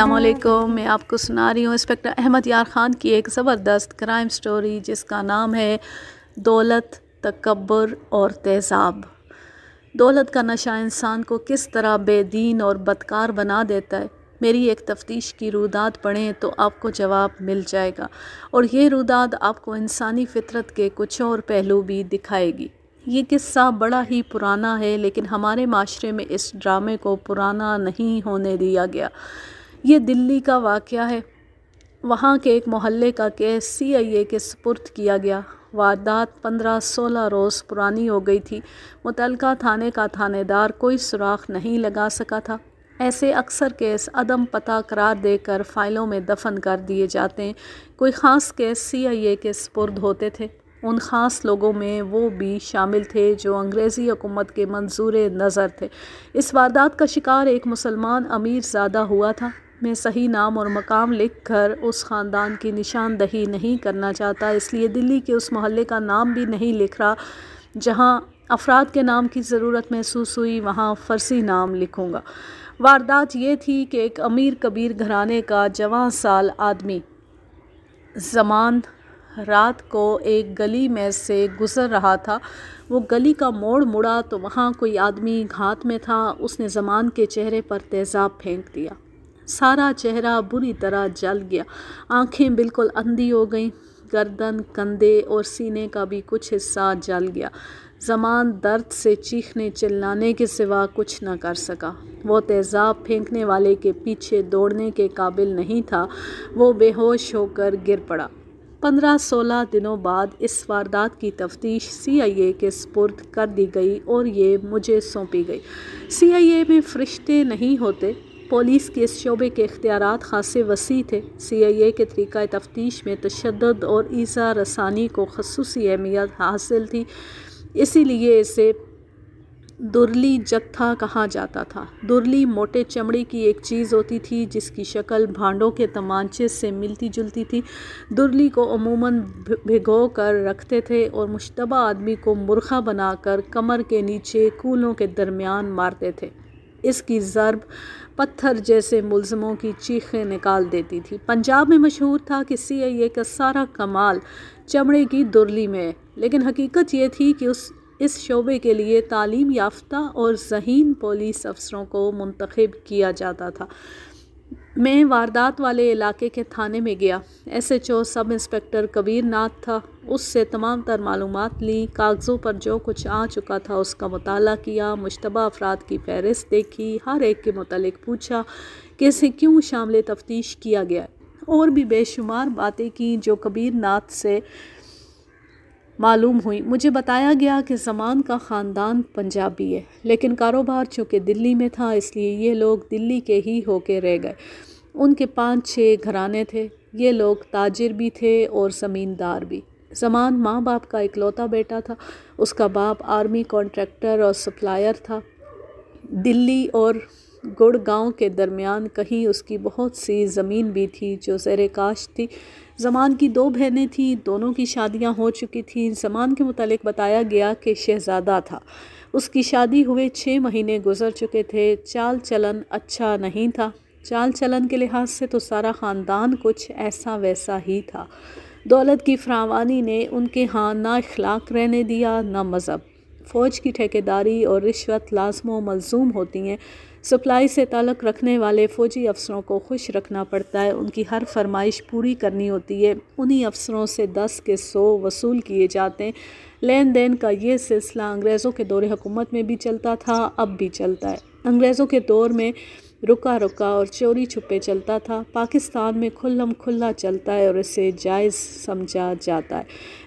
السلام علیکم. میں آپ کو سنا رہی ہوں انسپکٹر احمد یار خان کی ایک زبردست کرائم سٹوری جس کا نام ہے دولت، تکبر اور تیزاب. دولت کا نشہ انسان کو کس طرح بے دین اور بدکار بنا دیتا ہے. میری ایک تفتیش کی روداد پڑھیں تو آپ کو جواب مل جائے گا، اور یہ روداد آپ کو انسانی فطرت کے کچھ اور پہلو بھی دکھائے گی. یہ قصہ بڑا ہی پرانا ہے، لیکن ہمارے معاشرے میں اس ڈرامے کو پرانا نہیں ہونے دیا گیا. یہ دلی کا واقعہ ہے. وہاں کے ایک محلے کا کیس CIA کے سپرد کیا گیا. واردات 15-16 روز پرانی ہو گئی تھی. متعلقہ تھانے کا تھانے دار کوئی سراغ نہیں لگا سکا تھا. ایسے اکثر کیس عدم پتہ قرار دے کر فائلوں میں دفن کر دیے جاتے ہیں. کوئی خاص کیس CIA کے سپرد ہوتے تھے. ان خاص لوگوں میں وہ بھی شامل تھے جو انگریزی حکومت کے منظور نظر تھے. اس واردات کا شکار ایک مسلمان امیر زادہ ہوا تھا. میں صحیح نام اور مقام لکھ کر اس خاندان کی نشاندہی نہیں کرنا چاہتا، اس لیے دلی کے اس محلے کا نام بھی نہیں لکھ رہا. جہاں افراد کے نام کی ضرورت محسوس ہوئی وہاں فرضی نام لکھوں گا. واردات یہ تھی کہ ایک امیر کبیر گھرانے کا جوان سال آدمی زمان رات کو ایک گلی میں سے گزر رہا تھا. وہ گلی کا موڑ مڑا تو وہاں کوئی آدمی گھات میں تھا. اس نے زمان کے چہرے پر تیزاب پھینک دیا. سارا چہرہ بری طرح جل گیا. آنکھیں بالکل اندھی ہو گئیں. گردن، کندھے اور سینے کا بھی کچھ حصہ جل گیا. زمان درد سے چیخنے چلانے کے سوا کچھ نہ کر سکا. وہ تیزاب پھینکنے والے کے پیچھے دوڑنے کے قابل نہیں تھا. وہ بے ہوش ہو کر گر پڑا. 15-16 دنوں بعد اس واردات کی تفتیش CIA کے سپرد کر دی گئی اور یہ مجھے سونپی گئی. CIA میں فرشتے نہیں ہوتے. پولیس کے اس شعبے کے اختیارات خاصے وسیع تھے. CIA کے طریقہ تفتیش میں تشدد اور ایذا رسانی کو خصوصی اہمیت حاصل تھی. اسی لیے اسے درلی جتھا کہا جاتا تھا. درلی موٹے چمڑے کی ایک چیز ہوتی تھی جس کی شکل بھانڈوں کے تمانچے سے ملتی جلتی تھی. درلی کو عموماً بھگو کر رکھتے تھے اور مشتبہ آدمی کو مرغا بنا کر کمر کے نیچے کولوں کے درمیان مارتے تھے. اس کی ضرب پتھر جیسے ملزموں کی چیخیں نکال دیتی تھی. پنجاب میں مشہور تھا کہ CIA کا سارا کمال چمڑے کی درلی میں ہے، لیکن حقیقت یہ تھی کہ اس شعبے کے لیے تعلیم یافتہ اور ذہین پولیس افسروں کو منتخب کیا جاتا تھا. میں واردات والے علاقے کے تھانے میں گیا. SHO سب انسپکٹر کبیر ناتھ تھا. اس سے تمام تر معلومات لی. کاغذوں پر جو کچھ آ چکا تھا اس کا مطالعہ کیا. مشتبہ افراد کی فہرست دیکھی. ہر ایک کے متعلق پوچھا کہ اسے کیوں شامل تفتیش کیا گیا ہے. اور بھی بے شمار باتیں کی جو کبیر ناتھ سے معلوم ہوئی. مجھے بتایا گیا کہ زمان کا خاندان پنجابی ہے، لیکن کاروبار چونکہ دلی میں تھا اس لیے یہ لوگ دلی کے ہی ہو کے رہ گئے. ان کے 5-6 گھرانے تھے. یہ لوگ تاجر بھی تھے اور زمیندار بھی. زمان ماں باپ کا اکلوتا بیٹا تھا. اس کا باپ آرمی کانٹریکٹر اور سپلائر تھا. دلی اور گڑگاؤں کے درمیان کہیں اس کی بہت سی زمین بھی تھی جو زیر کاشت تھی. زمان کی 2 بہنیں تھیں. دونوں کی شادیاں ہو چکی تھیں. زمان کے متعلق بتایا گیا کہ شہزادہ تھا. اس کی شادی ہوئے 6 مہینے گزر چکے تھے. چال چلن اچھا نہیں تھا. چال چلن کے لحاظ سے تو سارا خاندان کچھ ایسا ویسا ہی تھا. دولت کی فراوانی نے ان کے ہاں نہ اخلاق رہنے دیا نہ مذہب. فوج کی ٹھیکیداری اور رشوت لازم و ملزوم ہوتی ہیں. سپلائی سے تعلق رکھنے والے فوجی افسروں کو خوش رکھنا پڑتا ہے. ان کی ہر فرمائش پوری کرنی ہوتی ہے. انہی افسروں سے 10 کے 100 وصول کیے جاتے ہیں. لین دین کا یہ سلسلہ انگریزوں کے دور حکومت میں بھی چلتا تھا، اب بھی چلتا ہے. انگریزوں کے دور میں رکا رکا اور چوری چھپے چلتا تھا. پاکستان میں کھلم کھلا چلتا ہے اور اسے جائز سمجھا جاتا ہے.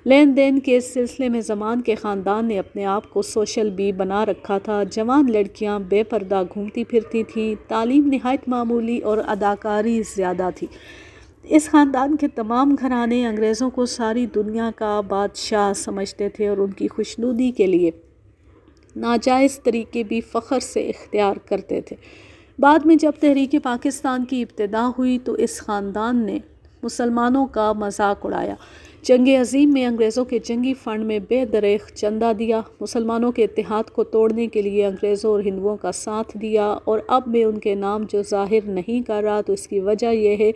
لین دین کے اس سلسلے میں زمان کے خاندان نے اپنے آپ کو سوشل بھی بنا رکھا تھا. جوان لڑکیاں بے پردہ گھومتی پھرتی تھیں. تعلیم نہایت معمولی اور اداکاری زیادہ تھی. اس خاندان کے تمام گھرانے انگریزوں کو ساری دنیا کا بادشاہ سمجھتے تھے اور ان کی خوشنودی کے لیے ناجائز طریقے بھی فخر سے اختیار کرتے تھے. بعد میں جب تحریک پاکستان کی ابتدا ہوئی تو اس خاندان نے مسلمانوں کا مذاق اڑایا. جنگ عظیم میں انگریزوں کے جنگی فنڈ میں بے دریغ چندہ دیا، مسلمانوں کے اتحاد کو توڑنے کے لیے انگریزوں اور ہندوؤں کا ساتھ دیا، اور اب میں ان کے نام جو ظاہر نہیں کر رہا تو اس کی وجہ یہ ہے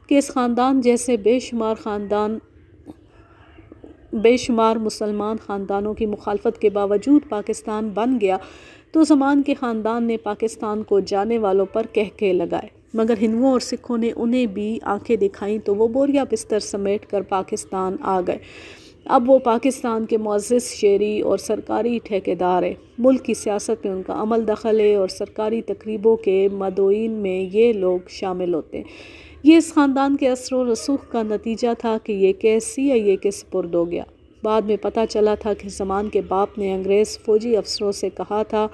کہ اس خاندان جیسے بے شمار مسلمان خاندانوں کی مخالفت کے باوجود پاکستان بن گیا، تو زمان کے خاندان نے پاکستان کو جانے والوں پر کہکے لگائے، مگر ہندوؤں اور سکھوں نے انہیں بھی آنکھیں دکھائیں تو وہ بوریا بستر سمیٹ کر پاکستان آ گئے۔ اب وہ پاکستان کے معزز شہری اور سرکاری ٹھیکیدار ہیں، ملک کی سیاست میں ان کا عمل دخل ہے اور سرکاری تقریبوں کے مدعوین میں یہ لوگ شامل ہوتے ہیں۔ یہ اس خاندان کے اثر و رسوخ کا نتیجہ تھا کہ یہ کیس CIA کے سپرد ہو گیا۔ بعد میں پتہ چلا تھا کہ زمان کے باپ نے انگریز فوجی افسروں سے کہا تھا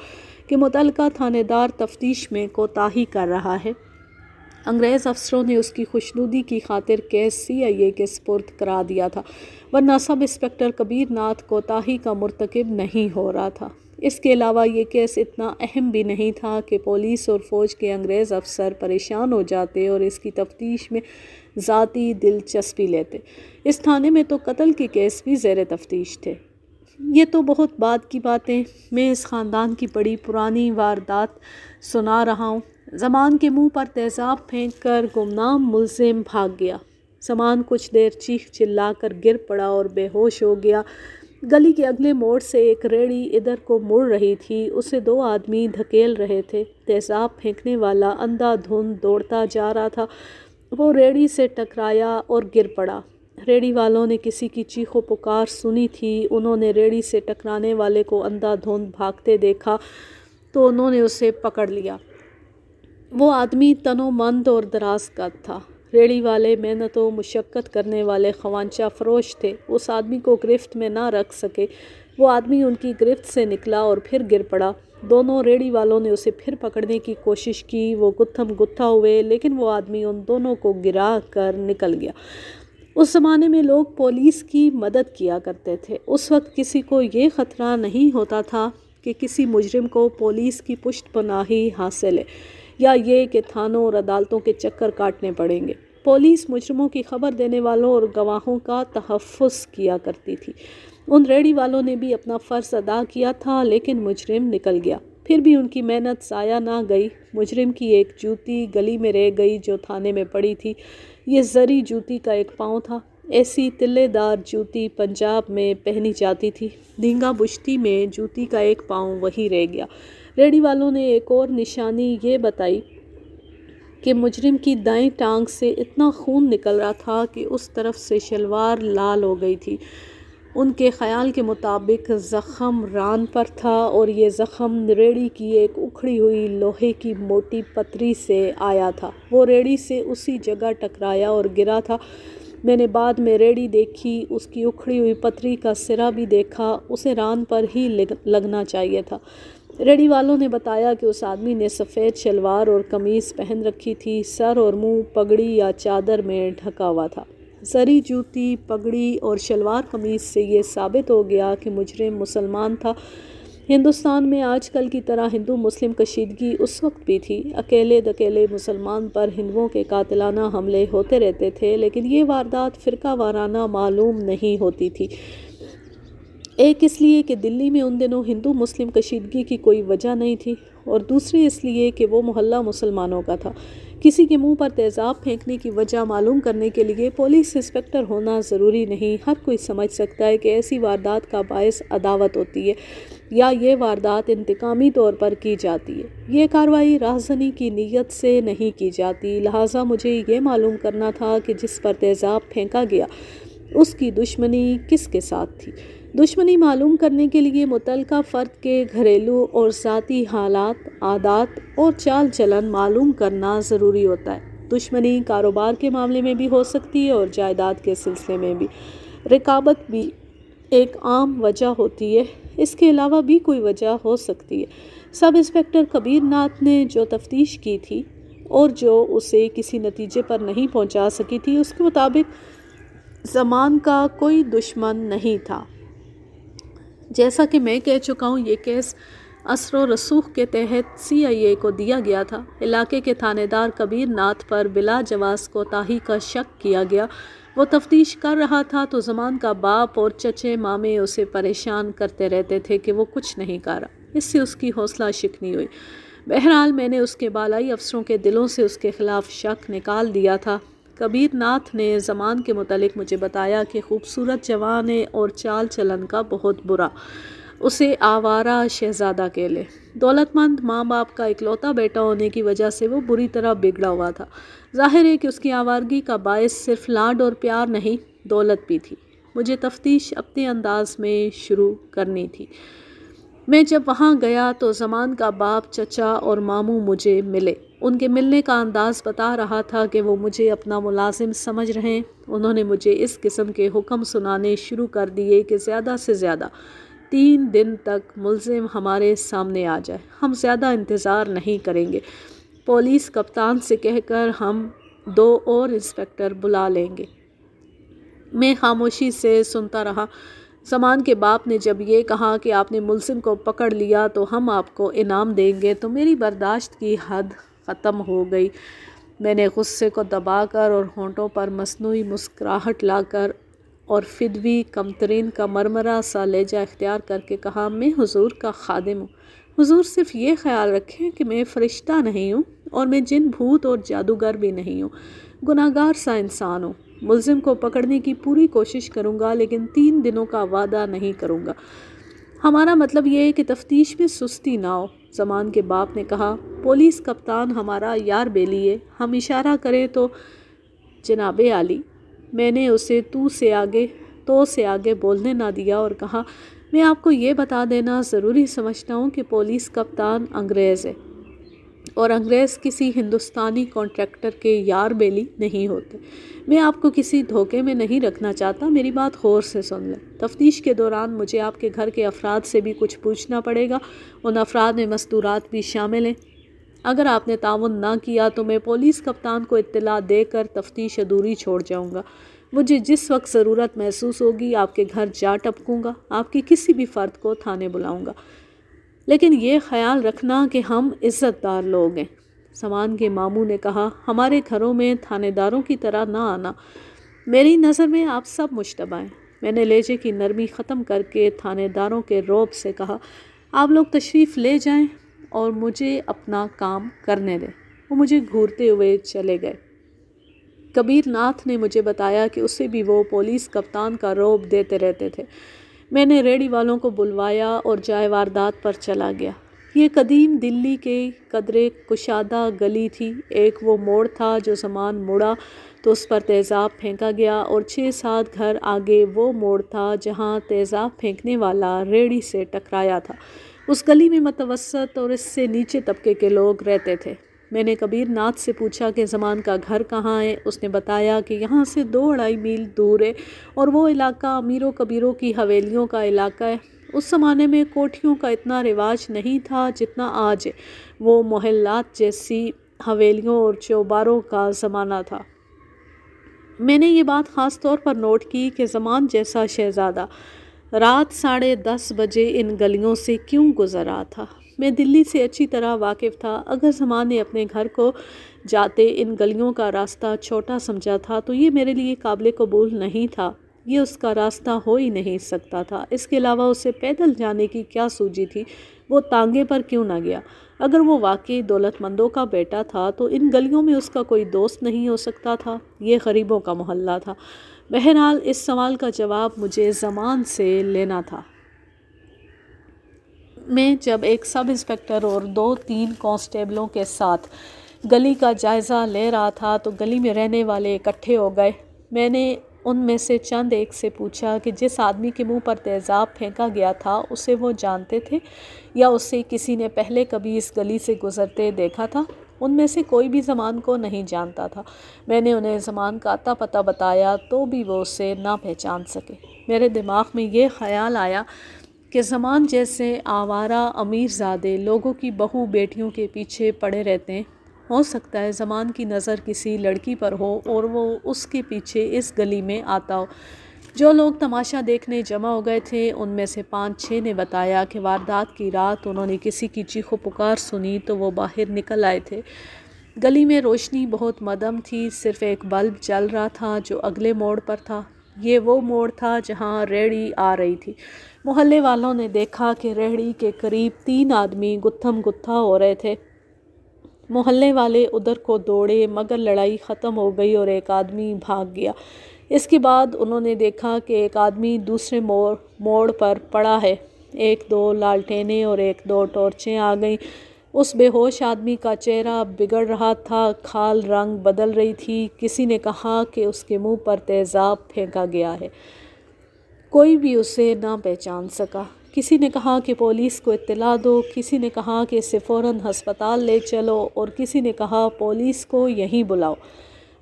کہ متعلقہ تھانے دار تفتیش میں کوتاہی کر رہا ہے۔ انگریز افسروں نے اس کی خوشنودی کی خاطر کیس CIA کے سپرد کرا دیا تھا، ورنہ سب انسپکٹر کبیر ناتھ کوتاہی کا مرتکب نہیں ہو رہا تھا۔ اس کے علاوہ یہ کیس اتنا اہم بھی نہیں تھا کہ پولیس اور فوج کے انگریز افسر پریشان ہو جاتے اور اس کی تفتیش میں ذاتی دلچسپی لیتے۔ اس تھانے میں تو قتل کے کیس بھی زیر تفتیش تھے۔ یہ تو بہت بعد کی باتیں، میں اس خاندان کی بڑی پرانی واردات سنا رہا ہوں۔ زمان کے منہ پر تیزاب پھینک کر گمنام ملزم بھاگ گیا۔ زمان کچھ دیر چیخ چلا کر گر پڑا اور بے ہوش ہو گیا۔ گلی کے اگلے موڑ سے ایک ریڑھی ادھر کو مڑ رہی تھی، اسے 2 آدمی دھکیل رہے تھے۔ تیزاب پھینکنے والا اندھا دھند دوڑتا جا رہا تھا، وہ ریڑھی سے ٹکرایا اور گر پڑا۔ ریڑھی والوں نے کسی کی چیخ و پکار سنی تھی، انہوں نے ریڑھی سے ٹکرانے والے کو اندھا دھند بھاگتے دیکھا تو انہوں نے اسے پکڑ لیا۔ وہ آدمی تنومند اور دراز قد تھا۔ ریڑھی والے محنت و مشقت کرنے والے خوانچہ فروش تھے، اس آدمی کو گرفت میں نہ رکھ سکے۔ وہ آدمی ان کی گرفت سے نکلا اور پھر گر پڑا۔ دونوں ریڑھی والوں نے اسے پھر پکڑنے کی کوشش کی، وہ گتھم گتھا ہوئے، لیکن وہ آدمی ان دونوں کو گرا کر نکل گیا۔ اس زمانے میں لوگ پولیس کی مدد کیا کرتے تھے۔ اس وقت کسی کو یہ خطرہ نہیں ہوتا تھا کہ کسی مجرم کو پولیس کی پشت پناہی حاصل ہے، یا یہ کہ تھانوں اور عدالتوں کے چکر کاٹنے پڑیں گے۔ پولیس مجرموں کی خبر دینے والوں اور گواہوں کا تحفظ کیا کرتی تھی۔ ان ریڑھی والوں نے بھی اپنا فرض ادا کیا تھا، لیکن مجرم نکل گیا۔ پھر بھی ان کی محنت ضائع نہ گئی۔ مجرم کی ایک جوتی گلی میں رہ گئی جو تھانے میں پڑی تھی۔ یہ زری جوتی کا ایک پاؤں تھا۔ ایسی تلے دار جوتی پنجاب میں پہنی جاتی تھی۔ دھینگا بشتی میں جوتی کا ایک پاؤں وہی رہ گیا۔ ریڑھی والوں نے ایک اور نشانی یہ بتائی کہ مجرم کی دائیں ٹانگ سے اتنا خون نکل رہا تھا کہ اس طرف سے شلوار لال ہو گئی تھی۔ ان کے خیال کے مطابق زخم ران پر تھا، اور یہ زخم ریڑھی کی ایک اکھڑی ہوئی لوہے کی موٹی پتری سے آیا تھا۔ وہ ریڑھی سے اسی جگہ ٹکرایا اور گرا تھا۔ میں نے بعد میں ریڑھی دیکھی، اس کی اکھڑی ہوئی پتری کا سرا بھی دیکھا، اسے ران پر ہی لگنا چاہیے تھا۔ ریڑھی والوں نے بتایا کہ اس آدمی نے سفید شلوار اور قمیض پہن رکھی تھی، سر اور منہ پگڑی یا چادر میں ڈھکا ہوا تھا۔ زری جوتی، پگڑی اور شلوار قمیض سے یہ ثابت ہو گیا کہ مجرم مسلمان تھا۔ ہندوستان میں آج کل کی طرح ہندو مسلم کشیدگی اس وقت بھی تھی۔ اکیلے دکیلے مسلمان پر ہندوؤں کے قاتلانہ حملے ہوتے رہتے تھے، لیکن یہ واردات فرقہ وارانہ معلوم نہیں ہوتی تھی۔ ایک اس لیے کہ دلی میں ان دنوں ہندو مسلم کشیدگی کی کوئی وجہ نہیں تھی، اور دوسری اس لیے کہ وہ محلہ مسلمانوں کا تھا۔ کسی کے منہ پر تیزاب پھینکنے کی وجہ معلوم کرنے کے لیے پولیس انسپکٹر ہونا ضروری نہیں۔ ہر کوئی سمجھ سکتا ہے کہ ایسی واردات کا باعث عداوت ہوتی ہے، یا یہ واردات انتقامی طور پر کی جاتی ہے۔ یہ کارروائی راہزنی کی نیت سے نہیں کی جاتی، لہٰذا مجھے یہ معلوم کرنا تھا کہ جس پر تیزاب پھینکا گیا اس کی دشمنی کس کے ساتھ تھی۔ دشمنی معلوم کرنے کے لیے متعلقہ فرد کے گھریلو اور ذاتی حالات، عادات اور چال چلن معلوم کرنا ضروری ہوتا ہے۔ دشمنی کاروبار کے معاملے میں بھی ہو سکتی ہے اور جائیداد کے سلسلے میں بھی۔ رقابت بھی ایک عام وجہ ہوتی ہے، اس کے علاوہ بھی کوئی وجہ ہو سکتی ہے۔ سب انسپکٹر کبیر ناتھ نے جو تفتیش کی تھی اور جو اسے کسی نتیجے پر نہیں پہنچا سکی تھی، اس کے مطابق زمان کا کوئی دشمن نہیں تھا۔ جیسا کہ میں کہہ چکا ہوں، یہ کیس اثر و رسوخ کے تحت CIA کو دیا گیا تھا۔ علاقے کے تھانے دار کبیر ناتھ پر بلا جواز کوتاہی کا شک کیا گیا۔ وہ تفتیش کر رہا تھا تو زمان کا باپ اور چچے مامے اسے پریشان کرتے رہتے تھے کہ وہ کچھ نہیں کر رہا۔ اس سے اس کی حوصلہ شکنی ہوئی۔ بہرحال میں نے اس کے بالائی افسروں کے دلوں سے اس کے خلاف شک نکال دیا تھا۔ کبیر ناتھ نے زمان کے متعلق مجھے بتایا کہ خوبصورت جوان ہے اور چال چلن کا بہت برا، اسے آوارہ شہزادہ کہلے۔ دولت مند ماں باپ کا اکلوتا بیٹا ہونے کی وجہ سے وہ بری طرح بگڑا ہوا تھا۔ ظاہر ہے کہ اس کی آوارگی کا باعث صرف لاڈ اور پیار نہیں، دولت بھی تھی۔ مجھے تفتیش اپنے انداز میں شروع کرنی تھی۔ میں جب وہاں گیا تو زمان کا باپ، چچا اور ماموں مجھے ملے۔ ان کے ملنے کا انداز بتا رہا تھا کہ وہ مجھے اپنا ملازم سمجھ رہے ہیں۔ انہوں نے مجھے اس قسم کے حکم سنانے شروع کر دیے کہ زیادہ سے زیادہ 3 دن تک ملزم ہمارے سامنے آ جائے، ہم زیادہ انتظار نہیں کریں گے۔ پولیس کپتان سے کہہ کر ہم 2 اور انسپکٹر بلا لیں گے۔ میں خاموشی سے سنتا رہا۔ زمان کے باپ نے جب یہ کہا کہ آپ نے ملزم کو پکڑ لیا تو ہم آپ کو انعام دیں گے تو میری برداشت کی حد ختم ہو گئی۔ میں نے غصے کو دبا کر اور ہونٹوں پر مصنوعی مسکراہٹ لا کر اور فدوی کمترین کا مرمرہ سا لہجہ اختیار کر کے کہا، میں حضور کا خادم ہوں۔ حضور صرف یہ خیال رکھیں کہ میں فرشتہ نہیں ہوں اور میں جن بھوت اور جادوگر بھی نہیں ہوں، گناہگار سا انسان ہوں۔ ملزم کو پکڑنے کی پوری کوشش کروں گا لیکن 3 دنوں کا وعدہ نہیں کروں گا۔ ہمارا مطلب یہ ہے کہ تفتیش میں سستی نہ ہو۔ زمان کے باپ نے کہا، پولیس کپتان ہمارا یار بیلی ہے، ہم اشارہ کریں تو جناب عالی۔ میں نے اسے تو سے آگے بولنے نہ دیا اور کہا، میں آپ کو یہ بتا دینا ضروری سمجھتا ہوں کہ پولیس کپتان انگریز ہے اور انگریز کسی ہندوستانی کانٹریکٹر کے یار بیلی نہیں ہوتے۔ میں آپ کو کسی دھوکے میں نہیں رکھنا چاہتا، میری بات غور سے سن لیں۔ تفتیش کے دوران مجھے آپ کے گھر کے افراد سے بھی کچھ پوچھنا پڑے گا، ان افراد میں مستورات بھی شامل ہیں۔ اگر آپ نے تعاون نہ کیا تو میں پولیس کپتان کو اطلاع دے کر تفتیش ادھوری چھوڑ جاؤں گا۔ مجھے جس وقت ضرورت محسوس ہوگی آپ کے گھر جا ٹپکوں گا، آپ کے کسی بھی فرد کو تھانے بلاؤں گا، لیکن یہ خیال رکھنا کہ ہم عزت دار لوگ ہیں۔ زمان کے ماموں نے کہا، ہمارے گھروں میں تھانے داروں کی طرح نہ آنا، میری نظر میں آپ سب مشتبہ ہیں۔ میں نے لہجے کی نرمی ختم کر کے تھانے داروں کے رعب سے کہا، آپ لوگ تشریف لے جائیں اور مجھے اپنا کام کرنے دیں۔ وہ مجھے گھورتے ہوئے چلے گئے۔ کبیر ناتھ نے مجھے بتایا کہ اسے بھی وہ پولیس کپتان کا رعب دیتے رہتے تھے۔ میں نے ریڑھی والوں کو بلوایا اور جائے واردات پر چلا گیا۔ یہ قدیم دلی کی قدرے کشادہ گلی تھی۔ ایک وہ موڑ تھا جو زمان مڑا تو اس پر تیزاب پھینکا گیا اور 6-7 گھر آگے وہ موڑ تھا جہاں تیزاب پھینکنے والا ریڑھی سے ٹکرایا تھا۔ اس گلی میں متوسط اور اس سے نیچے طبقے کے لوگ رہتے تھے۔ میں نے کبیر ناتھ سے پوچھا کہ زمان کا گھر کہاں ہے۔ اس نے بتایا کہ یہاں سے 2-2.5 میل دور ہے اور وہ علاقہ امیروں کبیروں کی حویلیوں کا علاقہ ہے۔ اس زمانے میں کوٹھیوں کا اتنا رواج نہیں تھا جتنا آج ہے، وہ محلات جیسی حویلیوں اور چوباروں کا زمانہ تھا۔ میں نے یہ بات خاص طور پر نوٹ کی کہ زمان جیسا شہزادہ رات 10:30 بجے ان گلیوں سے کیوں گزر رہا تھا۔ میں دلی سے اچھی طرح واقف تھا۔ اگر زمان نے اپنے گھر کو جاتے ان گلیوں کا راستہ چھوٹا سمجھا تھا تو یہ میرے لیے قابل قبول نہیں تھا، یہ اس کا راستہ ہو ہی نہیں سکتا تھا۔ اس کے علاوہ اسے پیدل جانے کی کیا سوجی تھی، وہ تانگے پر کیوں نہ گیا؟ اگر وہ واقعی دولت مندوں کا بیٹا تھا تو ان گلیوں میں اس کا کوئی دوست نہیں ہو سکتا تھا، یہ غریبوں کا محلہ تھا۔ بہرحال اس سوال کا جواب مجھے زمان سے لینا تھا۔ میں جب ایک سب انسپکٹر اور 2-3 کانسٹیبلوں کے ساتھ گلی کا جائزہ لے رہا تھا تو گلی میں رہنے والے اکٹھے ہو گئے۔ میں نے ان میں سے چند ایک سے پوچھا کہ جس آدمی کے منہ پر تیزاب پھینکا گیا تھا اسے وہ جانتے تھے یا اسے کسی نے پہلے کبھی اس گلی سے گزرتے دیکھا تھا؟ ان میں سے کوئی بھی زمان کو نہیں جانتا تھا۔ میں نے انہیں زمان کا اتا پتہ بتایا تو بھی وہ اسے نہ پہچان سکے۔ میرے دماغ میں یہ خیال آیا کہ زمان جیسے آوارہ امیر زادے لوگوں کی بہو بیٹیوں کے پیچھے پڑے رہتے ہیں۔ ہو سکتا ہے زمان کی نظر کسی لڑکی پر ہو اور وہ اس کے پیچھے اس گلی میں آتا ہو۔ جو لوگ تماشا دیکھنے جمع ہو گئے تھے ان میں سے 5-6 نے بتایا کہ واردات کی رات انہوں نے کسی کی چیخ و پکار سنی تو وہ باہر نکل آئے تھے۔ گلی میں روشنی بہت مدھم تھی، صرف ایک بلب جل رہا تھا جو اگلے موڑ پر تھا۔ یہ وہ موڑ تھا جہاں ریہڑی آ رہی تھی۔ محلے والوں نے دیکھا کہ ریہڑی کے قریب 3 آدمی گتھم گتھا ہو رہے تھے۔ محلے والے ادھر کو دوڑے مگر لڑائی ختم ہو گئی اور ایک آدمی بھاگ گیا۔ اس کے بعد انہوں نے دیکھا کہ ایک آدمی دوسرے موڑ پر پڑا ہے۔ 1-2 لالٹینیں اور 1-2 ٹارچیں آ گئیں۔ اس بے ہوش آدمی کا چہرہ بگڑ رہا تھا، کھال رنگ بدل رہی تھی۔ کسی نے کہا کہ اس کے منہ پر تیزاب پھینکا گیا ہے۔ کوئی بھی اسے نہ پہچان سکا۔ کسی نے کہا کہ پولیس کو اطلاع دو، کسی نے کہا کہ اسے فوراً ہسپتال لے چلو اور کسی نے کہا پولیس کو یہیں بلاؤ۔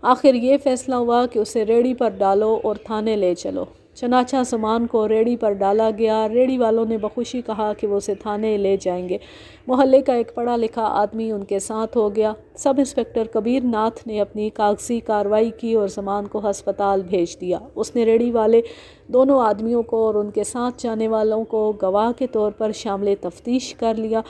آخر یہ فیصلہ ہوا کہ اسے ریہڑی پر ڈالو اور تھانے لے چلو۔ چنانچہ زمان کو ریہڑی پر ڈالا گیا۔ ریہڑی والوں نے بخوشی کہا کہ وہ اسے تھانے لے جائیں گے۔ محلے کا ایک پڑھا لکھا آدمی ان کے ساتھ ہو گیا۔ سب انسپکٹر کبیر ناتھ نے اپنی کاغذی کارروائی کی اور زمان کو ہسپتال بھیج دیا۔ اس نے ریہڑی والے دونوں آدمیوں کو اور ان کے ساتھ جانے والوں کو گواہ کے طور پر شامل تفتیش کر لیا۔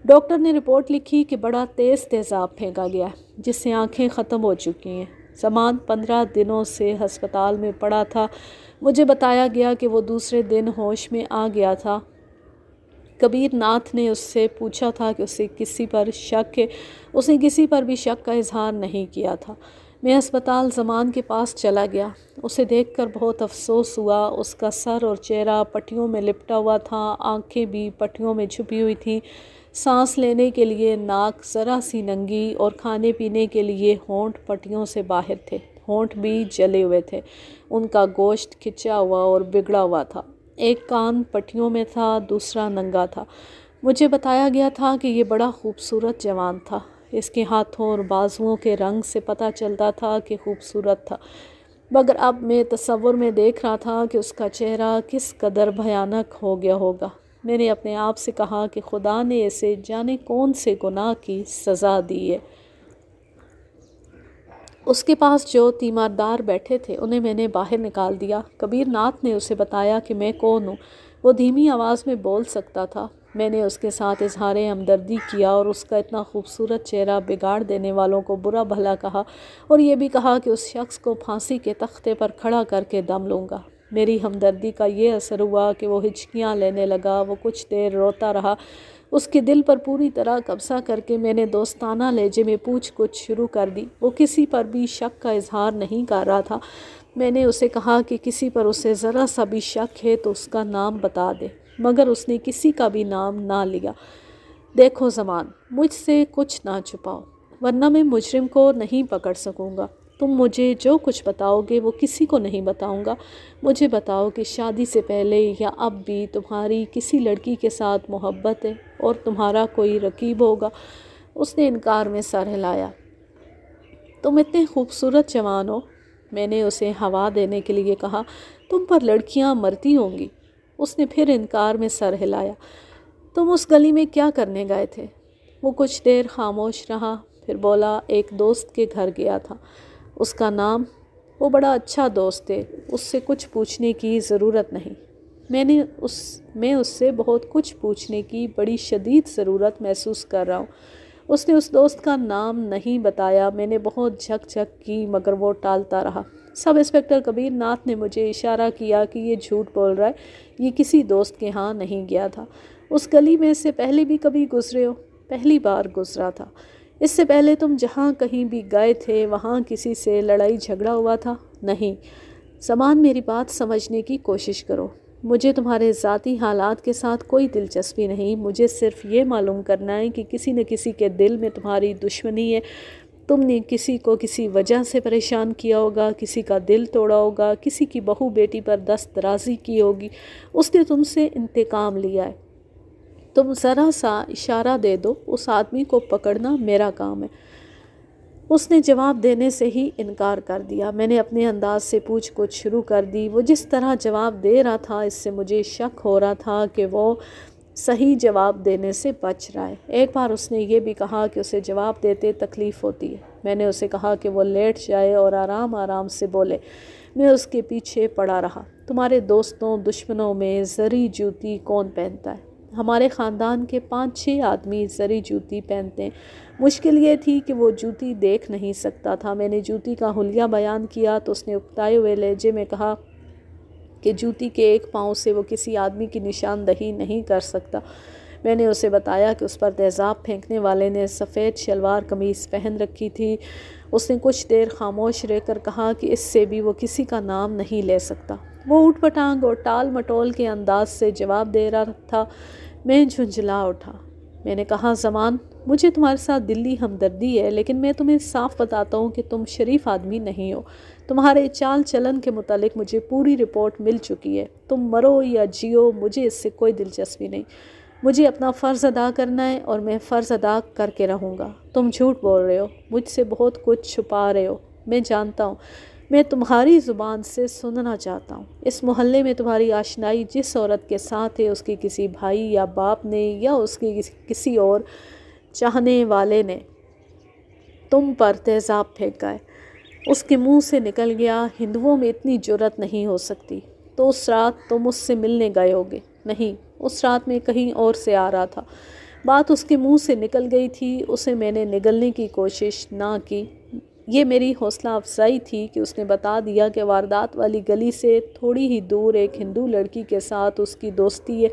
ڈاکٹر نے رپورٹ لکھی کہ بڑا تیز تیزاب پھینکا گیا ہے جس سے آنکھیں ختم ہو چکی ہیں۔ زمان 15 دنوں سے ہسپتال میں پڑا تھا۔ مجھے بتایا گیا کہ وہ دوسرے دن ہوش میں آ گیا تھا۔ کبیر ناتھ نے اس سے پوچھا تھا کہ اسے کسی پر شک ہے۔ اس نے کسی پر بھی شک کا اظہار نہیں کیا تھا۔ میں ہسپتال زمان کے پاس چلا گیا۔ اسے دیکھ کر بہت افسوس ہوا۔ اس کا سر اور چہرہ پٹیوں میں لپٹا ہوا تھا، آنکھیں بھی پٹیوں میں چھپی ہوئی تھیں۔ سانس لینے کے لیے ناک ذرا سی ننگی اور کھانے پینے کے لیے ہونٹ پٹیوں سے باہر تھے۔ ہونٹ بھی جلے ہوئے تھے۔ ان کا گوشت کھچا ہوا اور بگڑا ہوا تھا۔ ایک کان پٹیوں میں تھا، دوسرا ننگا تھا۔ مجھے بتایا گیا تھا کہ یہ بڑا خوبصورت جوان تھا۔ اس کے ہاتھوں اور بازوؤں کے رنگ سے پتہ چلتا تھا کہ خوبصورت تھا، مگر اب میں تصور میں دیکھ رہا تھا کہ اس کا چہرہ کس قدر بھیانک ہو گیا ہوگا۔ میں نے اپنے آپ سے کہا کہ خدا نے اسے جانے کون سے گناہ کی سزا دی ہے۔ اس کے پاس جو تیماردار بیٹھے تھے انہیں میں نے باہر نکال دیا۔ کبیر ناتھ نے اسے بتایا کہ میں کون ہوں۔ وہ دھیمی آواز میں بول سکتا تھا۔ میں نے اس کے ساتھ اظہار ہمدردی کیا اور اس کا اتنا خوبصورت چہرہ بگاڑ دینے والوں کو برا بھلا کہا اور یہ بھی کہا کہ اس شخص کو پھانسی کے تختے پر کھڑا کر کے دم لوں گا۔ میری ہمدردی کا یہ اثر ہوا کہ وہ ہچکیاں لینے لگا۔ وہ کچھ دیر روتا رہا۔ اس کے دل پر پوری طرح قبضہ کر کے میں نے دوستانہ لہجے میں پوچھ گچھ شروع کر دی۔ وہ کسی پر بھی شک کا اظہار نہیں کر رہا تھا۔ میں نے اسے کہا کہ کسی پر اسے ذرا سا بھی شک ہے تو اس کا نام بتا دے، مگر اس نے کسی کا بھی نام نہ لیا۔ دیکھو زمان، مجھ سے کچھ نہ چھپاؤ ورنہ میں مجرم کو نہیں پکڑ سکوں گا۔ تم مجھے جو کچھ بتاؤ گے وہ کسی کو نہیں بتاؤں گا۔ مجھے بتاؤ کہ شادی سے پہلے یا اب بھی تمہاری کسی لڑکی کے ساتھ محبت ہے اور تمہارا کوئی رقیب ہوگا۔ اس نے انکار میں سر ہلایا۔ تم اتنے خوبصورت جوان ہو، میں نے اسے ہوا دینے کے لیے کہا، تم پر لڑکیاں مرتی ہوں گی۔ اس نے پھر انکار میں سر ہلایا۔ تم اس گلی میں کیا کرنے گئے تھے؟ وہ کچھ دیر خاموش رہا، پھر بولا، ایک دوست کے گھر گیا تھا۔ اس کا نام؟ وہ بڑا اچھا دوست ہے، اس سے کچھ پوچھنے کی ضرورت نہیں۔ میں اس سے بہت کچھ پوچھنے کی بڑی شدید ضرورت محسوس کر رہا ہوں۔ اس نے اس دوست کا نام نہیں بتایا۔ میں نے بہت جھک جھک کی مگر وہ ٹالتا رہا۔ سب انسپکٹر کبیر ناتھ نے مجھے اشارہ کیا کہ یہ جھوٹ بول رہا ہے، یہ کسی دوست کے ہاں نہیں گیا تھا۔ اس گلی میں سے پہلے بھی کبھی گزرے ہو؟ پہلی بار گزرا تھا۔ اس سے پہلے تم جہاں کہیں بھی گئے تھے وہاں کسی سے لڑائی جھگڑا ہوا تھا؟ نہیں۔ زمان، میری بات سمجھنے کی کوشش کرو۔ مجھے تمہارے ذاتی حالات کے ساتھ کوئی دلچسپی نہیں۔ مجھے صرف یہ معلوم کرنا ہے کہ کسی نہ کسی کے دل میں تمہاری دشمنی ہے۔ تم نے کسی کو کسی وجہ سے پریشان کیا ہوگا، کسی کا دل توڑا ہوگا، کسی کی بہو بیٹی پر دست درازی کی ہوگی۔ اس نے تم سے انتقام لیا ہے۔ تم ذرا سا اشارہ دے دو، اس آدمی کو پکڑنا میرا کام ہے۔ اس نے جواب دینے سے ہی انکار کر دیا۔ میں نے اپنے انداز سے پوچھ گچھ شروع کر دی۔ وہ جس طرح جواب دے رہا تھا اس سے مجھے شک ہو رہا تھا کہ وہ صحیح جواب دینے سے بچ رہا ہے۔ ایک بار اس نے یہ بھی کہا کہ اسے جواب دیتے تکلیف ہوتی ہے۔ میں نے اسے کہا کہ وہ لیٹ جائے اور آرام آرام سے بولے۔ میں اس کے پیچھے پڑا رہا۔ تمہارے دوستوں دشمنوں میں زری جوتی کون پہنتا ہے؟ ہمارے خاندان کے 5-6 آدمی زری جوتی پہنتے ہیں۔ مشکل یہ تھی کہ وہ جوتی دیکھ نہیں سکتا تھا۔ میں نے جوتی کا حلیہ بیان کیا تو اس نے اکتائے ہوئے لہجے میں کہا کہ جوتی کے ایک پاؤں سے وہ کسی آدمی کی نشاندہی نہیں کر سکتا۔ میں نے اسے بتایا کہ اس پر تیزاب پھینکنے والے نے سفید شلوار قمیص پہن رکھی تھی۔ اس نے کچھ دیر خاموش رہ کر کہا کہ اس سے بھی وہ کسی کا نام نہیں لے سکتا۔ وہ اوٹ پٹانگ اور ٹال مٹول کے انداز سے جواب دے رہا تھا۔ میں جھنجھلا اٹھا۔ میں نے کہا زمان، مجھے تمہارے ساتھ دلی ہمدردی ہے، لیکن میں تمہیں صاف بتاتا ہوں کہ تم شریف آدمی نہیں ہو۔ تمہارے چال چلن کے متعلق مجھے پوری رپورٹ مل چکی ہے۔ تم مرو یا جیو، مجھے اس سے کوئی دلچسپی نہیں۔ مجھے اپنا فرض ادا کرنا ہے اور میں فرض ادا کر کے رہوں گا۔ تم جھوٹ بول رہے ہو، مجھ سے بہت کچھ چھپا رہے ہو۔ میں جانتا ہوں، میں تمہاری زبان سے سننا چاہتا ہوں۔ اس محلے میں تمہاری آشنائی جس عورت کے ساتھ ہے، اس کے کسی بھائی یا باپ نے یا اس کے کسی اور چاہنے والے نے تم پر تیزاب پھینکا ہے۔ اس کے منہ سے نکل گیا، ہندوؤں میں اتنی جرأت نہیں ہو سکتی۔ تو اس رات تم اس سے ملنے گئے ہوگے؟ نہیں، اس رات میں کہیں اور سے آ رہا تھا۔ بات اس کے منہ سے نکل گئی تھی، اسے میں نے نگلنے کی کوشش نہ کی۔ یہ میری حوصلہ افزائی تھی کہ اس نے بتا دیا کہ واردات والی گلی سے تھوڑی ہی دور ایک ہندو لڑکی کے ساتھ اس کی دوستی ہے۔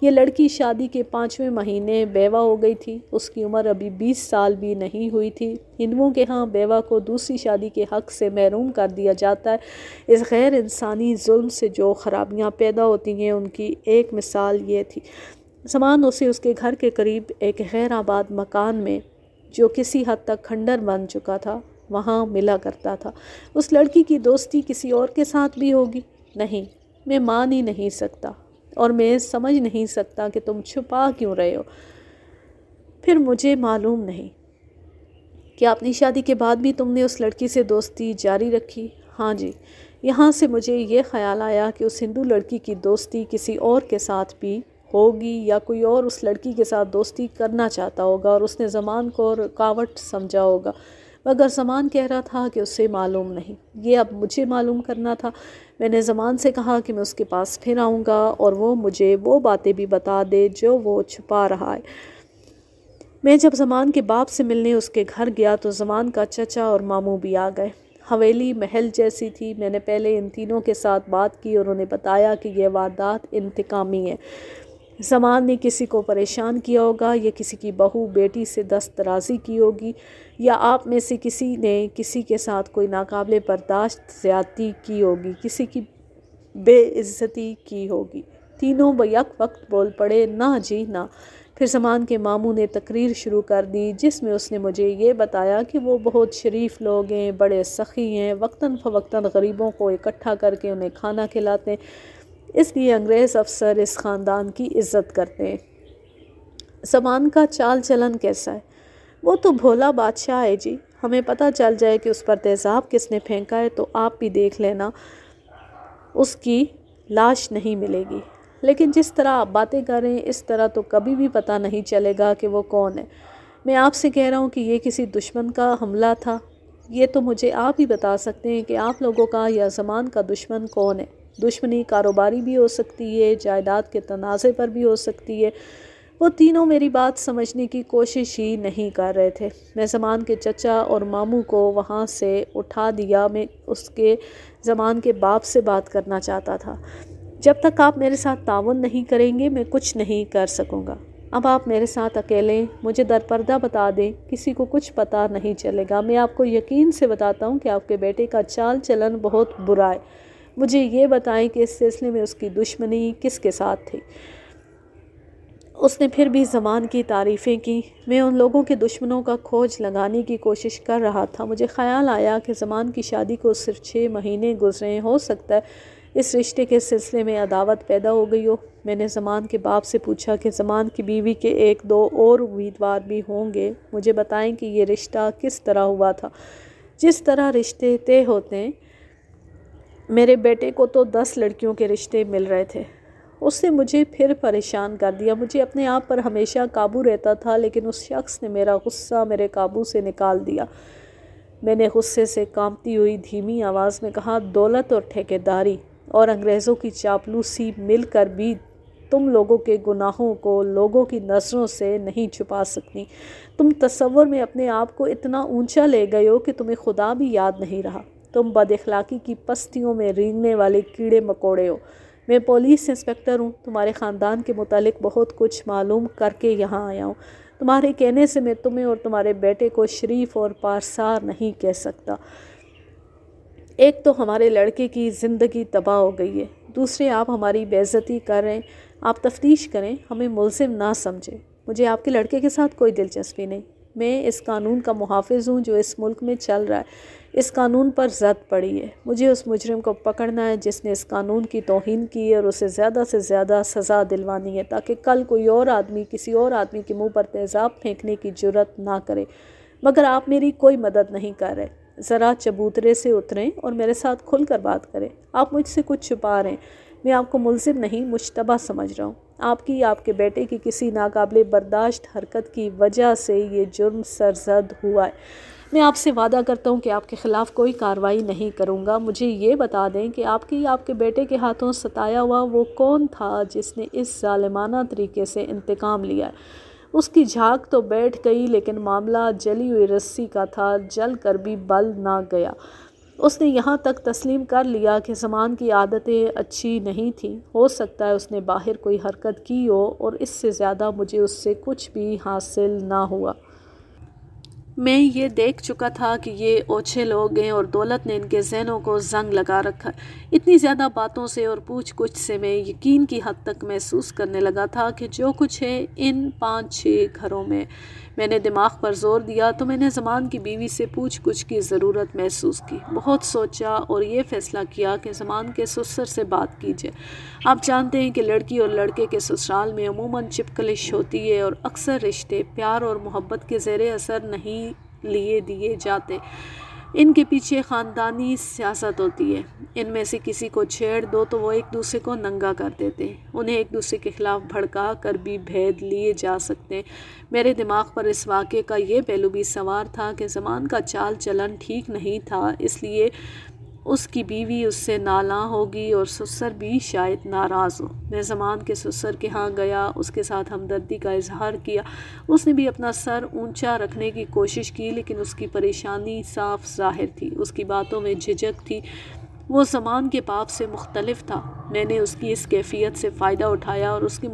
یہ لڑکی شادی کے 5ویں مہینے بیوہ ہو گئی تھی۔ اس کی عمر ابھی 20 سال بھی نہیں ہوئی تھی۔ ہندوؤں کے ہاں بیوہ کو دوسری شادی کے حق سے محروم کر دیا جاتا ہے۔ اس غیر انسانی ظلم سے جو خرابیاں پیدا ہوتی ہیں، ان کی ایک مثال یہ تھی۔ زمان اسے اس کے گھر کے قریب ایک غیر آباد مکان میں، جو کسی حد تک کھنڈر بن چکا تھا، وہاں ملا کرتا تھا۔ اس لڑکی کی دوستی کسی اور کے ساتھ بھی ہوگی؟ نہیں، میں مان ہی نہیں سکتا، اور میں سمجھ نہیں سکتا کہ تم چھپا کیوں رہے ہو۔ پھر مجھے معلوم نہیں کہ اپنی شادی کے بعد بھی تم نے اس لڑکی سے دوستی جاری رکھی؟ ہاں جی۔ یہاں سے مجھے یہ خیال آیا کہ اس ہندو لڑکی کی دوستی کسی اور کے ساتھ بھی ہوگی، یا کوئی اور اس لڑکی کے ساتھ دوستی کرنا چاہتا ہوگا اور اس نے زمان کو رکاوٹ سمجھا ہوگا، مگر زمان کہہ رہا تھا کہ اسے معلوم نہیں۔ یہ اب مجھے معلوم کرنا تھا۔ میں نے زمان سے کہا کہ میں اس کے پاس پھر آؤں گا اور وہ مجھے وہ باتیں بھی بتا دے جو وہ چھپا رہا ہے۔ میں جب زمان کے باپ سے ملنے اس کے گھر گیا تو زمان کا چچا اور ماموں بھی آ گئے۔ حویلی محل جیسی تھی۔ میں نے پہلے ان تینوں کے ساتھ بات کی اور انہیں بتایا کہ یہ واردات انتقامی ہے۔ زمان نے کسی کو پریشان کیا ہوگا، یا کسی کی بہو بیٹی سے دست درازی کی ہوگی، یا آپ میں سے کسی نے کسی کے ساتھ کوئی ناقابل برداشت زیادتی کی ہوگی، کسی کی بے عزتی کی ہوگی۔ تینوں بیک وقت بول پڑے، نہ جی نہ۔ پھر زمان کے ماموں نے تقریر شروع کر دی، جس میں اس نے مجھے یہ بتایا کہ وہ بہت شریف لوگ ہیں، بڑے سخی ہیں، وقتاً فوقتاً غریبوں کو اکٹھا کر کے انہیں کھانا کھلاتے ہیں، اس لیے انگریز افسر اس خاندان کی عزت کرتے ہیں۔ زمان کا چال چلن کیسا ہے؟ وہ تو بھولا بادشاہ ہے جی۔ ہمیں پتہ چل جائے کہ اس پر تیزاب کس نے پھینکا ہے تو آپ بھی دیکھ لینا، اس کی لاش نہیں ملے گی۔ لیکن جس طرح آپ باتیں کر رہے ہیں، اس طرح تو کبھی بھی پتہ نہیں چلے گا کہ وہ کون ہے۔ میں آپ سے کہہ رہا ہوں کہ یہ کسی دشمن کا حملہ تھا۔ یہ تو مجھے آپ ہی بتا سکتے ہیں کہ آپ لوگوں کا یا زمان کا دشمن کون ہے۔ دشمنی کاروباری بھی ہو سکتی ہے، جائیداد کے تنازع پر بھی ہو سکتی ہے۔ وہ تینوں میری بات سمجھنے کی کوشش ہی نہیں کر رہے تھے۔ میں زمان کے چچا اور ماموں کو وہاں سے اٹھا دیا۔ میں اس کے زمان کے باپ سے بات کرنا چاہتا تھا۔ جب تک آپ میرے ساتھ تعاون نہیں کریں گے، میں کچھ نہیں کر سکوں گا۔ اب آپ میرے ساتھ اکیلے مجھے درپردہ بتا دیں، کسی کو کچھ پتہ نہیں چلے گا۔ میں آپ کو یقین سے بتاتا ہوں کہ آپ کے بیٹے کا چال چلن بہت برا ہے۔ مجھے یہ بتائیں کہ اس سلسلے میں اس کی دشمنی کس کے ساتھ تھی؟ اس نے پھر بھی زمان کی تعریفیں کی۔ میں ان لوگوں کے دشمنوں کا کھوج لگانے کی کوشش کر رہا تھا۔ مجھے خیال آیا کہ زمان کی شادی کو صرف 6 مہینے گزرے، ہو سکتا ہے اس رشتے کے سلسلے میں عداوت پیدا ہو گئی ہو۔ میں نے زمان کے باپ سے پوچھا کہ زمان کی بیوی کے 1-2 اور امیدوار بھی ہوں گے، مجھے بتائیں کہ یہ رشتہ کس طرح ہوا تھا۔ جس طرح رشتے طے ہوتے ہیں، میرے بیٹے کو تو 10 لڑکیوں کے رشتے مل رہے تھے۔ اس نے مجھے پھر پریشان کر دیا۔ مجھے اپنے آپ پر ہمیشہ قابو رہتا تھا، لیکن اس شخص نے میرا غصہ میرے قابو سے نکال دیا۔ میں نے غصے سے کانپتی ہوئی دھیمی آواز میں کہا، دولت اور ٹھیکیداری اور انگریزوں کی چاپلوسی مل کر بھی تم لوگوں کے گناہوں کو لوگوں کی نظروں سے نہیں چھپا سکتی۔ تم تصور میں اپنے آپ کو اتنا اونچا لے گئے ہو کہ تمہیں خدا بھی یاد نہیں رہا۔ تم بد اخلاقی کی پستیوں میں رینگنے والے کیڑے مکوڑے ہو۔ میں پولیس انسپکٹر ہوں، تمہارے خاندان کے متعلق بہت کچھ معلوم کر کے یہاں آیا ہوں۔ تمہارے کہنے سے میں تمہیں اور تمہارے بیٹے کو شریف اور پارسار نہیں کہہ سکتا۔ ایک تو ہمارے لڑکے کی زندگی تباہ ہو گئی ہے، دوسرے آپ ہماری بے عزتی کر رہے ہیں۔ آپ تفتیش کریں، ہمیں ملزم نہ سمجھیں۔ مجھے آپ کے لڑکے کے ساتھ کوئی دلچسپی نہیں۔ میں اس قانون کا محافظ ہوں جو اس ملک میں چل رہا ہے۔ اس قانون پر زد پڑی ہے۔ مجھے اس مجرم کو پکڑنا ہے جس نے اس قانون کی توہین کی ہے اور اسے زیادہ سے زیادہ سزا دلوانی ہے تاکہ کل کوئی اور آدمی کسی اور آدمی کے منہ پر تیزاب پھینکنے کی جرات نہ کرے۔ مگر آپ میری کوئی مدد نہیں کر رہے۔ ذرا چبوترے سے اتریں اور میرے ساتھ کھل کر بات کریں۔ آپ مجھ سے کچھ چھپا رہے ہیں۔ میں آپ کو ملزم نہیں، مشتبہ سمجھ رہا ہوں۔ آپ کے بیٹے کی کسی ناقابل برداشت حرکت کی وجہ سے یہ جرم سرزد ہوا ہے۔ میں آپ سے وعدہ کرتا ہوں کہ آپ کے خلاف کوئی کارروائی نہیں کروں گا۔ مجھے یہ بتا دیں کہ آپ کے بیٹے کے ہاتھوں ستایا ہوا وہ کون تھا جس نے اس ظالمانہ طریقے سے انتقام لیا ہے؟ اس کی جھاگ تو بیٹھ گئی لیکن معاملہ جلی ہوئی رسی کا تھا، جل کر بھی بل نہ گیا۔ اس نے یہاں تک تسلیم کر لیا کہ زمان کی عادتیں اچھی نہیں تھیں۔ ہو سکتا ہے اس نے باہر کوئی حرکت کی ہو اور اس سے زیادہ مجھے اس سے کچھ بھی حاصل نہ ہوا۔ میں یہ دیکھ چکا تھا کہ یہ اوچھے لوگ ہیں اور دولت نے ان کے ذہنوں کو زنگ لگا رکھا ہے۔ اتنی زیادہ باتوں سے اور پوچھ گچھ سے میں یقین کی حد تک محسوس کرنے لگا تھا کہ جو کچھ ہے ان 5-6 گھروں میں نے دماغ پر زور دیا تو میں نے زمان کی بیوی سے پوچھ گچھ کی ضرورت محسوس کی۔ بہت سوچا اور یہ فیصلہ کیا کہ زمان کے سسر سے بات کی جائے۔ آپ جانتے ہیں کہ لڑکی اور لڑکے کے سسرال میں عموماً چپکلش ہوتی ہے اور اکثر رشتے پیار اور محبت کے زیر اثر نہیں لیے دیے جاتے۔ ان کے پیچھے خاندانی سیاست ہوتی ہے۔ ان میں سے کسی کو چھیڑ دو تو وہ ایک دوسرے کو ننگا کر دیتے ہیں۔ انہیں ایک دوسرے کے خلاف بھڑکا کر بھی بھید لیے جا سکتے ہیں۔ میرے دماغ پر اس واقعے کا یہ پہلو بھی سوار تھا کہ زمان کا چال چلن ٹھیک نہیں تھا، اس لیے اس کی بیوی اس سے نالاں ہوگی اور سسر بھی شاید ناراض ہو۔ میں زمان کے سسر کے ہاں گیا، اس کے ساتھ ہمدردی کا اظہار کیا۔ اس نے بھی اپنا سر اونچا رکھنے کی کوشش کی لیکن اس کی پریشانی صاف ظاہر تھی، اس کی باتوں میں جھجک تھی۔ وہ زمان کے باپ سے مختلف تھا۔ میں نے اس کی اس کیفیت سے فائدہ اٹھایا اور اس کے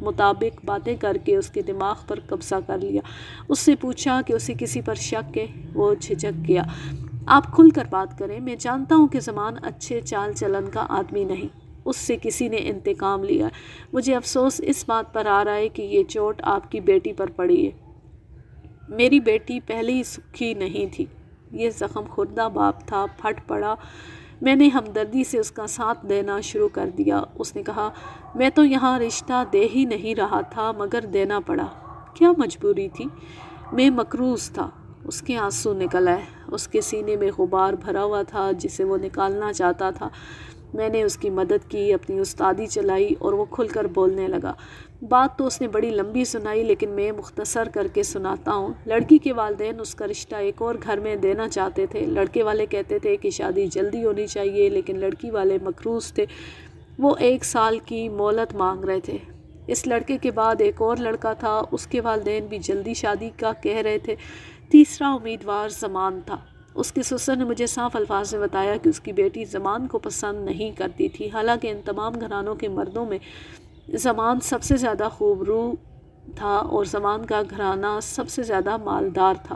مطابق باتیں کر کے اس کے دماغ پر قبضہ کر لیا۔ اس سے پوچھا کہ اسے کسی پر شک ہے۔ وہ جھجک گیا۔ آپ کھل کر بات کریں۔ میں جانتا ہوں کہ زمان اچھے چال چلن کا آدمی نہیں، اس سے کسی نے انتقام لیا۔ مجھے افسوس اس بات پر آ رہا ہے کہ یہ چوٹ آپ کی بیٹی پر پڑی ہے۔ میری بیٹی پہلے ہی سکھی نہیں تھی، یہ زخم خوردہ باپ تھا، پھٹ پڑا۔ میں نے ہمدردی سے اس کا ساتھ دینا شروع کر دیا۔ اس نے کہا، میں تو یہاں رشتہ دے ہی نہیں رہا تھا مگر دینا پڑا۔ کیا مجبوری تھی؟ میں مکروز تھا۔ اس کے آنسو نکل آئے۔ اس کے سینے میں غبار بھرا ہوا تھا جسے وہ نکالنا چاہتا تھا۔ میں نے اس کی مدد کی، اپنی استادی چلائی اور وہ کھل کر بولنے لگا۔ بات تو اس نے بڑی لمبی سنائی لیکن میں مختصر کر کے سناتا ہوں۔ لڑکی کے والدین اس کا رشتہ ایک اور گھر میں دینا چاہتے تھے۔ لڑکے والے کہتے تھے کہ شادی جلدی ہونی چاہیے لیکن لڑکی والے مکروز تھے۔ وہ 1 سال کی مہلت مانگ رہے تھے۔ اس لڑکے کے بعد ایک اور لڑکا تھا، اس کے والدین بھی جلدی شادی کا کہہ رہے تھے۔ تیسرا امیدوار زمان تھا۔ اس کے سسر نے مجھے صاف الفاظ میں بتایا کہ اس کی بیٹی زمان کو پسند نہیں کرتی تھی، حالانکہ ان تمام گھرانوں کے مردوں میں زمان سب سے زیادہ خوبرو تھا اور زمان کا گھرانہ سب سے زیادہ مالدار تھا۔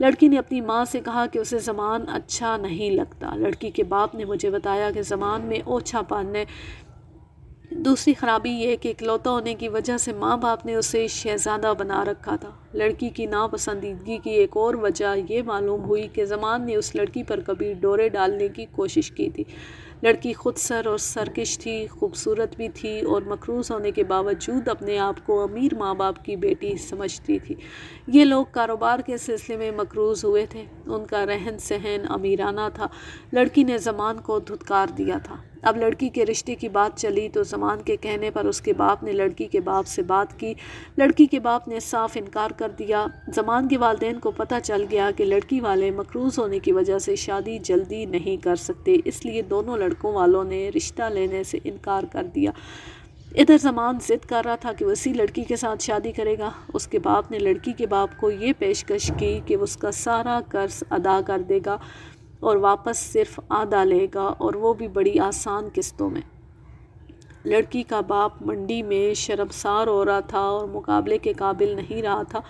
لڑکی نے اپنی ماں سے کہا کہ اسے زمان اچھا نہیں لگتا۔ لڑکی کے باپ نے مجھے بتایا کہ زمان میں اوچھا پن ہے۔ دوسری خرابی یہ کہ اکلوتا ہونے کی وجہ سے ماں باپ نے اسے شہزادہ بنا رکھا تھا۔ لڑکی کی ناپسندیدگی کی ایک اور وجہ یہ معلوم ہوئی کہ زمان نے اس لڑکی پر کبھی ڈورے ڈالنے کی کوشش کی تھی۔ لڑکی خود سر اور سرکش تھی، خوبصورت بھی تھی اور مکروز ہونے کے باوجود اپنے آپ کو امیر ماں باپ کی بیٹی سمجھتی تھی۔ یہ لوگ کاروبار کے سلسلے میں مکروز ہوئے تھے۔ ان کا رہن سہن امیرانہ تھا۔ لڑکی نے زمان کو دھتکار دیا تھا۔ اب لڑکی کے رشتے کی بات چلی تو زمان کے کہنے پر اس کے باپ نے لڑکی کے باپ سے بات کی۔ لڑکی کے باپ نے صاف انکار کر دیا۔ زمان کے والدین کو پتہ چل گیا کہ لڑکی والے مقروض ہونے کی وجہ سے شادی جلدی نہیں کر سکتے، اس لیے دونوں لڑکوں والوں نے رشتہ لینے سے انکار کر دیا۔ ادھر زمان ضد کر رہا تھا کہ وہ اسی لڑکی کے ساتھ شادی کرے گا۔ اس کے باپ نے لڑکی کے باپ کو یہ پیشکش کی کہ وہ اس کا سارا قرض ادا کر دے گا اور واپس صرف آدھا لے گا، اور وہ بھی بڑی آسان قسطوں میں۔ لڑکی کا باپ منڈی میں شرمسار ہو رہا تھا اور مقابلے کے قابل نہیں رہا تھا۔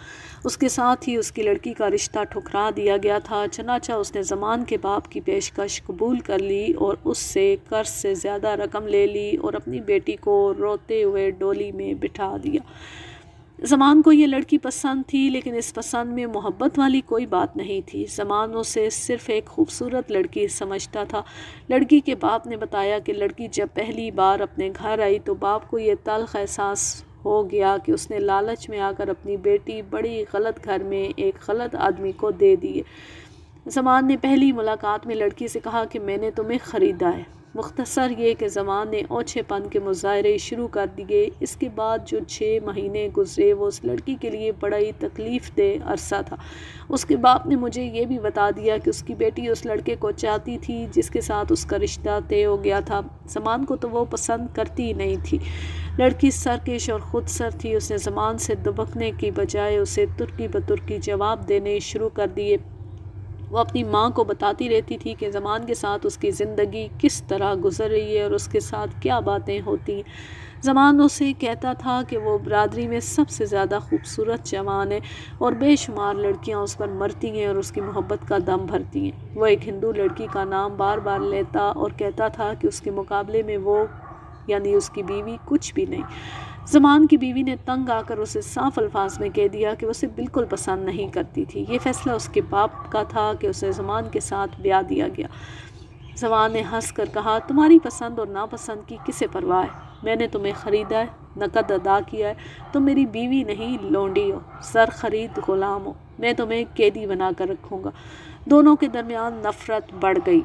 اس کے ساتھ ہی اس کی لڑکی کا رشتہ ٹھکرا دیا گیا تھا۔ چنانچہ اس نے زمان کے باپ کی پیشکش قبول کر لی اور اس سے قرض سے زیادہ رقم لے لی اور اپنی بیٹی کو روتے ہوئے ڈولی میں بٹھا دیا۔ زمان کو یہ لڑکی پسند تھی، لیکن اس پسند میں محبت والی کوئی بات نہیں تھی۔ زمان اسے صرف ایک خوبصورت لڑکی سمجھتا تھا۔ لڑکی کے باپ نے بتایا کہ لڑکی جب پہلی بار اپنے گھر آئی تو باپ کو یہ تلخ احساس ہو گیا کہ اس نے لالچ میں آ کر اپنی بیٹی بڑی غلط گھر میں ایک غلط آدمی کو دے دی۔ زمان نے پہلی ملاقات میں لڑکی سے کہا کہ میں نے تمہیں خریدا ہے۔ مختصر یہ کہ زمان نے اوچھے پن کے مظاہرے شروع کر دیے۔ اس کے بعد جو 6 مہینے گزرے وہ اس لڑکی کے لیے بڑا ہی تکلیف دہ عرصہ تھا۔ اس کے باپ نے مجھے یہ بھی بتا دیا کہ اس کی بیٹی اس لڑکے کو چاہتی تھی جس کے ساتھ اس کا رشتہ طے ہو گیا تھا۔ زمان کو تو وہ پسند کرتی ہی نہیں تھی۔ لڑکی سرکش اور خود سر تھی۔ اس نے زمان سے دبکنے کی بجائے اسے ترکی بترکی جواب دینے شروع کر دیے۔ وہ اپنی ماں کو بتاتی رہتی تھی کہ زمان کے ساتھ اس کی زندگی کس طرح گزر رہی ہے اور اس کے ساتھ کیا باتیں ہوتی ہیں۔ زمان اسے کہتا تھا کہ وہ برادری میں سب سے زیادہ خوبصورت جوان ہے اور بے شمار لڑکیاں اس پر مرتی ہیں اور اس کی محبت کا دم بھرتی ہیں۔ وہ ایک ہندو لڑکی کا نام بار بار لیتا اور کہتا تھا کہ اس کے مقابلے میں وہ یعنی اس کی بیوی کچھ بھی نہیں۔ زمان کی بیوی نے تنگ آ کر اسے صاف الفاظ میں کہہ دیا کہ وہ اسے بالکل پسند نہیں کرتی تھی۔ یہ فیصلہ اس کے باپ کا تھا کہ اسے زمان کے ساتھ بیاہ دیا گیا۔ زمان نے ہنس کر کہا، تمہاری پسند اور ناپسند کی کسے پرواہ ہے؟ میں نے تمہیں خریدا ہے، نقد ادا کیا ہے، تم میری بیوی نہیں لونڈی ہو، زر خرید غلام ہو، میں تمہیں قیدی بنا کر رکھوں گا۔ دونوں کے درمیان نفرت بڑھ گئی۔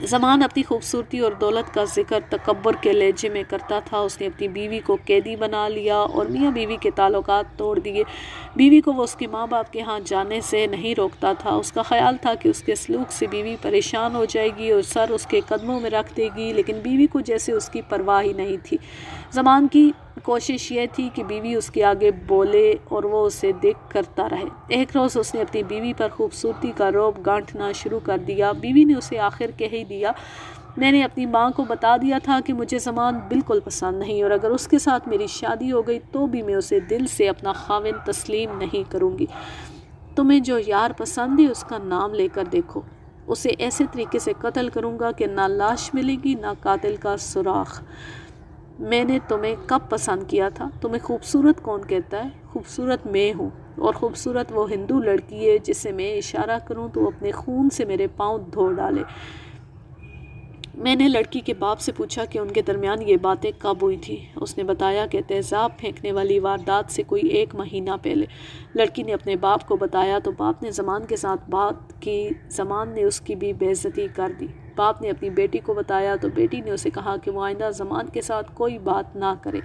زمان اپنی خوبصورتی اور دولت کا ذکر تکبر کے لہجے میں کرتا تھا۔ اس نے اپنی بیوی کو قیدی بنا لیا اور میاں بیوی کے تعلقات توڑ دیے۔ بیوی کو وہ اس کے ماں باپ کے ہاں جانے سے نہیں روکتا تھا۔ اس کا خیال تھا کہ اس کے سلوک سے بیوی پریشان ہو جائے گی اور سر اس کے قدموں میں رکھ دے گی، لیکن بیوی کو جیسے اس کی پرواہ ہی نہیں تھی۔ زمان کی کوشش یہ تھی کہ بیوی اس کے آگے بولے اور وہ اسے دیکھ کرتا رہے۔ ایک روز اس نے اپنی بیوی پر خوبصورتی کا رعب گانٹھنا شروع کر دیا۔ بیوی نے اسے آخر کہہ ہی دیا، میں نے اپنی ماں کو بتا دیا تھا کہ مجھے زمان بالکل پسند نہیں اور اگر اس کے ساتھ میری شادی ہو گئی تو بھی میں اسے دل سے اپنا خاوند تسلیم نہیں کروں گی۔ تمہیں جو یار پسند ہے اس کا نام لے کر دیکھو، اسے ایسے طریقے سے قتل کروں گا کہ نہ لاش ملے گی نہ قاتل کا سراغ۔ میں نے تمہیں کب پسند کیا تھا؟ تمہیں خوبصورت کون کہتا ہے؟ خوبصورت میں ہوں، اور خوبصورت وہ ہندو لڑکی ہے جسے میں اشارہ کروں تو اپنے خون سے میرے پاؤں دھو ڈالے۔ میں نے لڑکی کے باپ سے پوچھا کہ ان کے درمیان یہ باتیں کب ہوئی تھی۔ اس نے بتایا کہ تیزاب پھینکنے والی واردات سے کوئی 1 مہینہ پہلے۔ لڑکی نے اپنے باپ کو بتایا تو باپ نے زمان کے ساتھ بات کی۔ زمان نے اس کی بھی بے عزتی کر دی۔ باپ نے اپنی بیٹی کو بتایا تو بیٹی نے اسے کہا کہ وہ آئندہ زمان کے ساتھ کوئی بات نہ کرے۔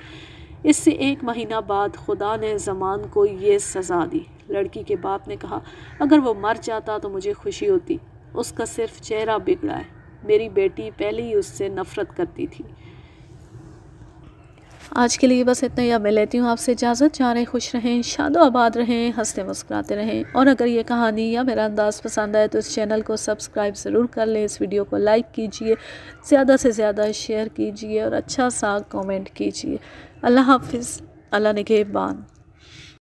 اس سے 1 مہینہ بعد خدا نے زمان کو یہ سزا دی۔ لڑکی کے باپ نے کہا، اگر وہ مر جاتا تو مجھے خوشی ہوتی، اس کا صرف چہرہ بگڑا ہے، میری بیٹی پہلے ہی اس سے نفرت کرتی تھی۔ آج کے لیے بس اتنا ہی، اب میں لیتی ہوں آپ سے اجازت۔ جا رہے خوش رہیں، شاد و آباد رہیں، ہنستے مسکراتے رہیں، اور اگر یہ کہانی یا میرا انداز پسند آئے تو اس چینل کو سبسکرائب ضرور کر لیں، اس ویڈیو کو لائک کیجئے، زیادہ سے زیادہ شیئر کیجئے اور اچھا سا کومنٹ کیجئے۔ اللہ حافظ، اللہ نگہبان۔